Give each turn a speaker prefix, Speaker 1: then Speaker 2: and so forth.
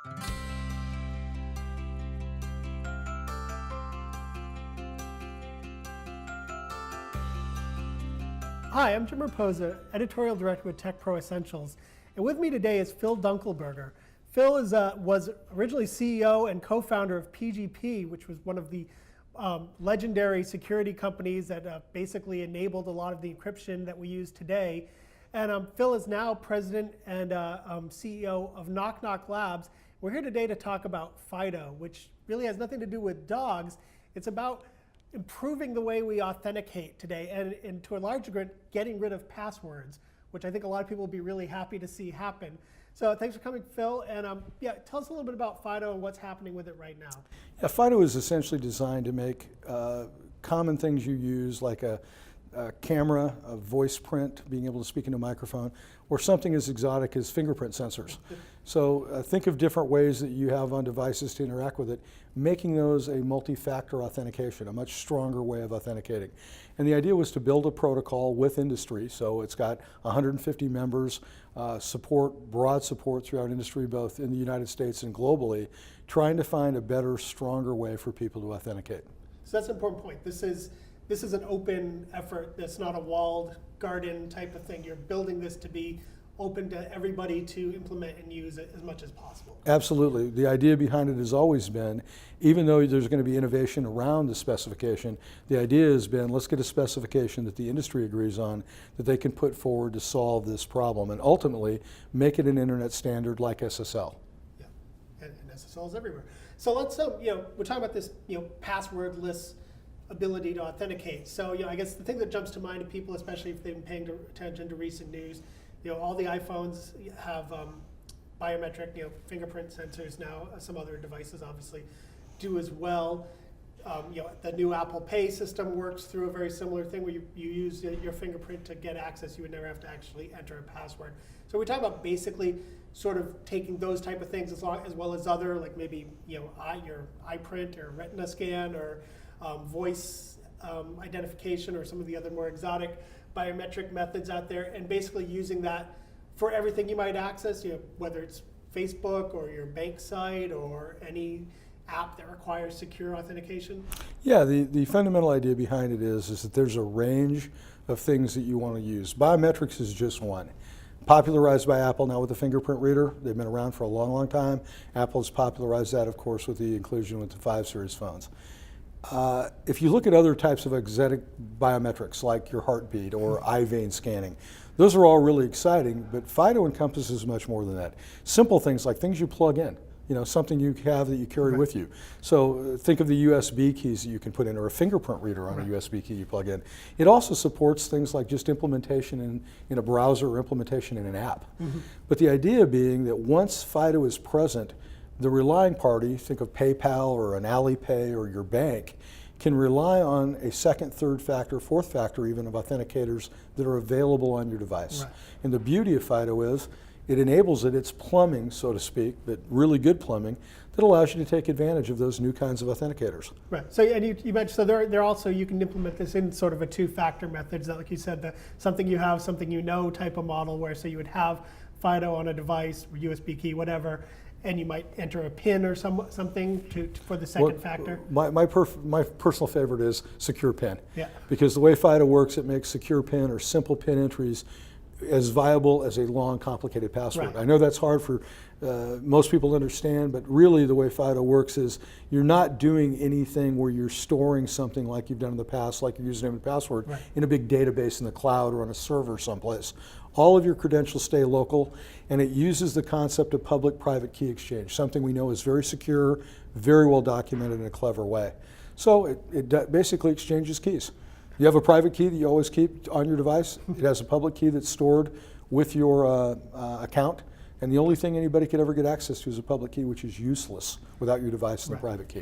Speaker 1: Hi, I'm Jim Rapoza, Editorial Director with Tech Pro Essentials. And with me today is Phil Dunkelberger. Phil was originally CEO and co-founder of PGP, which was one of the legendary security companies that basically enabled a lot of the encryption that we use today. And Phil is now president and CEO of Knock Knock Labs. We're here today to talk about FIDO, which really has nothing to do with dogs. It's about improving the way we authenticate today, and to a large degree, getting rid of passwords, which I think a lot of people will be really happy to see happen. So thanks for coming, Phil. And tell us a little bit about FIDO and what's happening with it right now.
Speaker 2: Yeah, FIDO is essentially designed to make common things you use, like a camera, a voice print, being able to speak into a microphone, or something as exotic as fingerprint sensors. So think of different ways that you have on devices to interact with it, making those a multi-factor authentication, a much stronger way of authenticating. And the idea was to build a protocol with industry, so it's got 150 members, broad support throughout industry, both in the United States and globally, trying to find a better, stronger way for people to authenticate.
Speaker 1: So that's an important point. This is an open effort. That's not a walled garden type of thing. You're building this to be open to everybody to implement and use it as much as possible.
Speaker 2: Absolutely. The idea behind it has always been, even though there's going to be innovation around the specification, the idea has been, let's get a specification that the industry agrees on that they can put forward to solve this problem and ultimately make it an internet standard like SSL.
Speaker 1: Yeah, and SSL is everywhere. So let's, we're talking about this, passwordless ability to authenticate. So, I guess the thing that jumps to mind to people, especially if they've been paying attention to recent news, all the iPhones have biometric, fingerprint sensors now. Some other devices obviously do as well. The new Apple Pay system works through a very similar thing where you use your fingerprint to get access. You would never have to actually enter a password. So we talk about basically sort of taking those type of things as well as other, like maybe your iPrint or retina scan or voice identification or some of the other more exotic biometric methods out there, and basically using that for everything you might access, whether it's Facebook or your bank site or any app that requires secure authentication?
Speaker 2: Yeah, the fundamental idea behind it is that there's a range of things that you want to use. Biometrics is just one. Popularized by Apple now with the fingerprint reader. They've been around for a long, long time. Apple has popularized that, of course, with the inclusion with the 5 Series phones. If you look at other types of exotic biometrics like your heartbeat or eye vein scanning, those are all really exciting, but FIDO encompasses much more than that. Simple things like things you plug in, something you have that you carry with you. So think of the USB keys that you can put in, or a fingerprint reader on a USB key you plug in. It also supports things like just implementation in a browser or implementation in an app. But the idea being that once FIDO is present, the relying party, think of PayPal or an Alipay or your bank, can rely on a second, third factor, fourth factor even of authenticators that are available on your device. Right. And the beauty of FIDO is it enables it, it's plumbing, so to speak, but really good plumbing that allows you to take advantage of those new kinds of authenticators.
Speaker 1: Right. So, and you mentioned, so they're also, you can implement this in sort of a two-factor method, like you said, something you have, something you know type of model, where so you would have FIDO on a device, USB key, whatever, and you might enter a PIN or something for the second factor?
Speaker 2: My personal favorite is secure PIN.
Speaker 1: Yeah.
Speaker 2: Because the way FIDO works, it makes secure PIN or simple PIN entries as viable as a long, complicated password. Right. I know that's hard for most people to understand, but really the way FIDO works is you're not doing anything where you're storing something like you've done in the past, like your username and password, in a big database in the cloud or on a server someplace. All of your credentials stay local, and it uses the concept of public-private key exchange, something we know is very secure, very well documented in a clever way. So it basically exchanges keys. You have a private key that you always keep on your device. It has a public key that's stored with your account, and the only thing anybody could ever get access to is a public key, which is useless without your device and the private key.